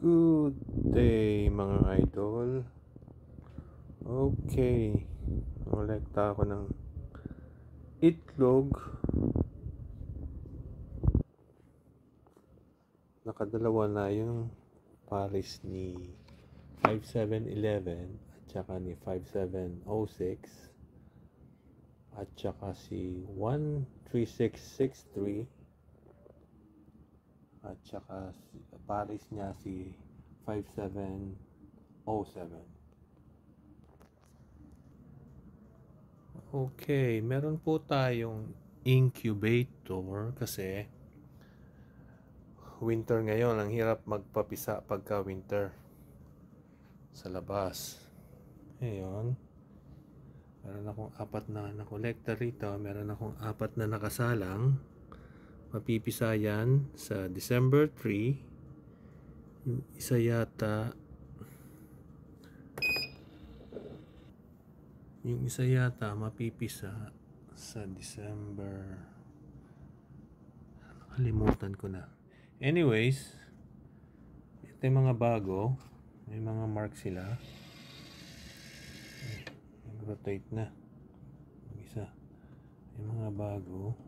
Good day mga idol. Okay, kolekta ako ng itlog. Nakadalawa na yung Paris ni 5711 at saka ni 5706 at saka si 13663 at saka Paris niya si 5707. Okay, meron po tayong incubator kasi winter ngayon, ang hirap magpapisa pagka winter sa labas. Ngayon, meron akong 4 na nakolekta rito, meron akong 4 na nakasalang. Mapipisa yan sa December 3. Yung isa yata mapipisa sa December, nakalimutan ko na. Anyways, ito yung mga bago, may mga mark sila. Nag-rotate na yung isa, may mga bago.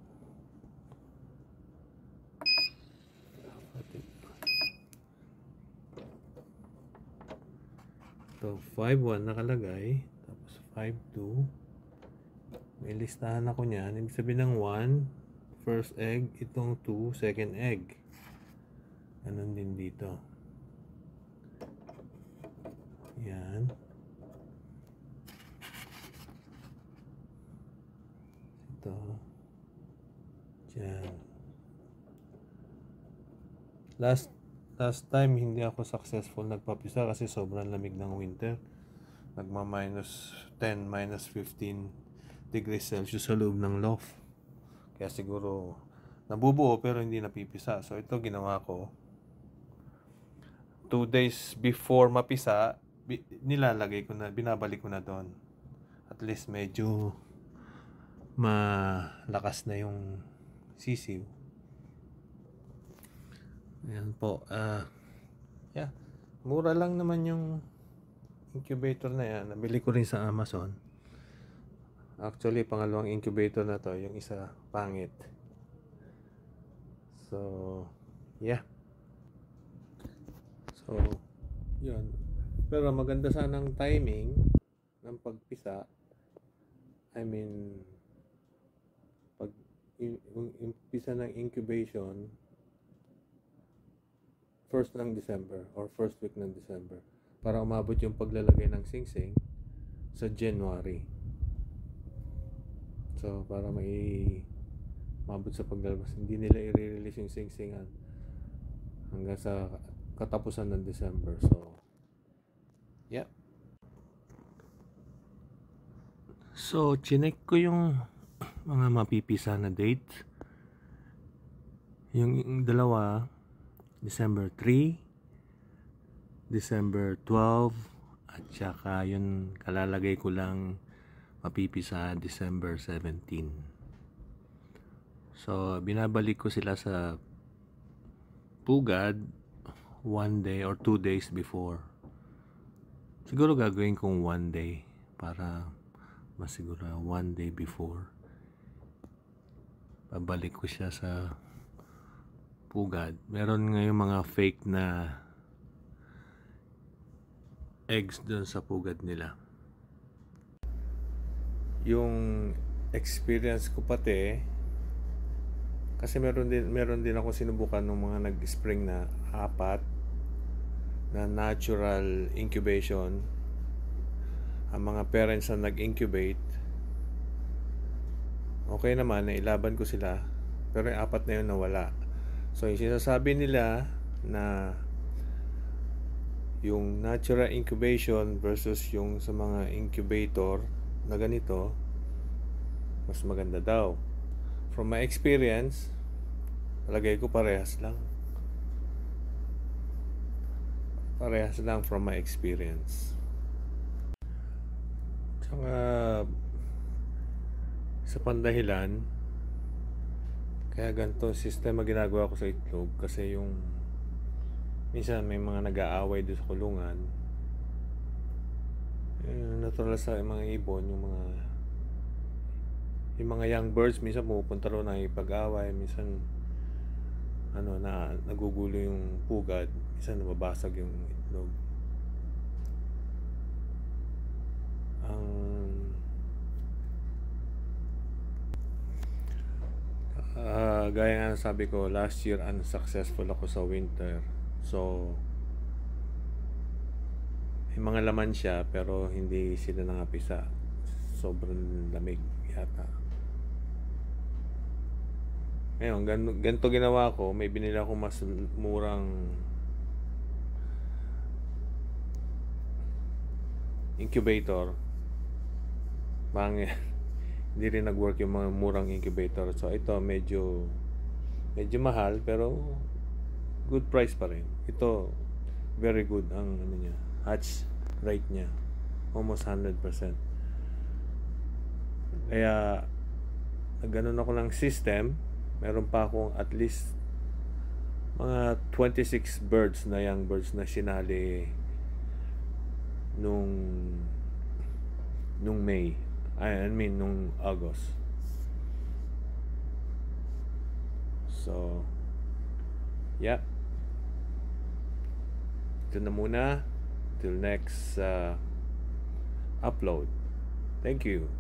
So 5-1 nakalagay, tapos 5-2. May listahan ako niyan. Ibig sabihin ng 1 first egg, itong 2 second egg. Ganun din dito. Yan. Ito. Diyan. Last time hindi ako successful nagpapisa kasi sobrang lamig ng winter. Nagma -10, -15 degrees Celsius sa loob ng loft. Kaya siguro nabubuo pero hindi napipisa. So ito ginawa ko. 2 days before mapisa, nilalagay ko na, binabalik ko na doon. At least medyo malakas na yung sisiw. Ayan po. Yeah. Mura lang naman yung incubator na yan. Nabili ko rin sa Amazon. Actually, pangalawang incubator na to. Yung isa pangit. So, yeah. So, yun. Pero maganda sanang timing ng pagpisa. I mean, pag umpisa ng incubation, first ng December or first week ng December para umabot yung paglalagay ng singsing sa January. So, para mabot sa paglalabas, hindi nila i-release yung singsingan hanggang sa katapusan ng December. So, yeah. So, chinek ko yung mga mapipisa na date. Yung dalawa, December 3, December 12, at saka yun kalalagay ko lang mapipisa December 17. So, binabalik ko sila sa pugad 1 day or 2 days before. Siguro gagawin kong 1 day para masigura 1 day before. Pabalik ko siya sa pugad. Meron ngayon mga fake na eggs doon sa pugad nila. Yung experience ko pati, kasi meron din ako sinubukan ng mga nag-spring na 4 na natural incubation. Ang mga parents na nag-incubate, okay naman, nailaban ko sila, pero yung 4 na yun nawala. So yung sinasabi nila na yung natural incubation versus yung sa mga incubator na ganito, mas maganda daw. From my experience, palagay ko parehas lang. Parehas lang from my experience. Tsaka sa pandahilan, kaya ganito sistema ginagawa ko sa itlog kasi yung Minsan may mga nag-aaway doon sa kulungan. Natural sa mga ibon, yung mga young birds minsan pumupunta ron na ipag-away, minsan nagugulo yung pugad, minsan nababasag yung itlog. Gaya nga ng sabi ko, last year unsuccessful ako sa winter. So, may mga laman siya pero hindi sila nangapisa. Sobrang lamig yata. Ngayon, ganito ginawa ko. May binili ako mas murang incubator. Hindi rin nag-work yung mga murang incubator. So, ito medyo mahal pero good price pa rin. Ito, very good ang niya, hatch rate niya. Almost 100%. Kaya, nagganon ako ng system. Meron pa akong at least mga 26 birds na young birds na sinali nung May. Nung August. So, yeah. Ito na muna. Till next upload. Thank you.